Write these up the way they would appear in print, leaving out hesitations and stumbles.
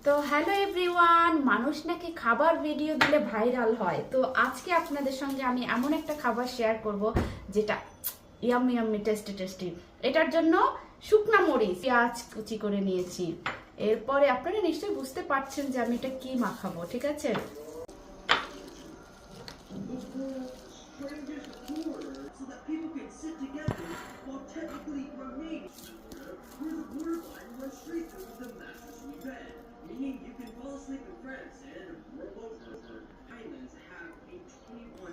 তো hello everyone, মানুষ নাকি খাবার ভিডিও দিলে ভাইরাল হয়। তো আজকে আপনাদের সঙ্গে আমি এমন একটা খাবার শেয়ার করব যেটা ইয়াম্মি ইয়াম্মি টেস্টি টেস্টি। এটার জন্য শুকনা মরিচ পেঁয়াজ কুচি করে নিয়েছি। এরপরে আপনারা নিশ্চয়ই বুঝতে পারছেন যে আমি এটা কি মাখাবো, ঠিক আছে? Meaning you can fall asleep in France and Roboter Islands have a 21-hour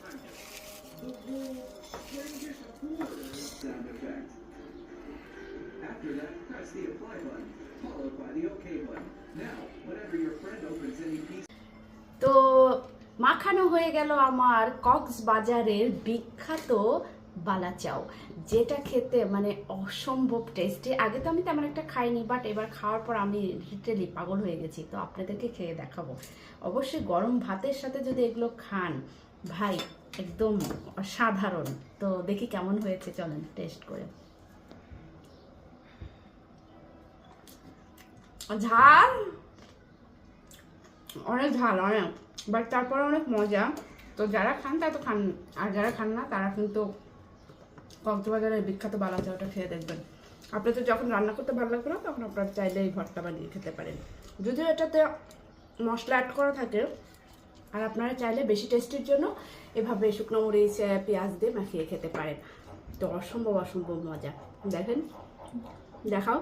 time difference. The world's strangest border sound effect. After that, press the apply button, followed by the OK button. Now, whenever your friend opens any piece... তো মাখানো হয়ে গেল আমার কক্সবাজারের বিখ্যাত বালাচাও, যেটা খেতে মানে অসম্ভব টেস্টি। আগে তো আমি তেমন একটা খাইনি, বাট এবার খাওয়ার পর আমি লিটারালি পাগল হয়ে গেছি। তো আপনাদেরকে খেয়ে দেখাবো। অবশ্যই গরম ভাতের সাথে যদি এগুলো খান ভাই, একদম অসাধারণ। তো দেখি কেমন হয়েছে, চলেন টেস্ট করে। ঝাল, অনেক ঝাল, অনেক, বাট তারপরে অনেক মজা। তো যারা খান তারা তো খান, আর যারা খান না তারা কিন্তু কক্সবাজারের বিখ্যাত বালাচাওটা খেয়ে দেখবেন। আপনাদের যখন রান্না করতে ভালো লাগবে না তখন আপনারা চাইলে এই ভর্তা বানিয়ে খেতে পারেন। যদিও এটাতে মশলা অ্যাড করা থাকে, আর আপনারা চাইলে বেশি টেস্টির জন্য এভাবে শুকনো মরিচ পেঁয়াজ দিয়ে মাখিয়ে খেতে পারেন। তো অসম্ভব অসম্ভব মজা। দেখেন, দেখাও।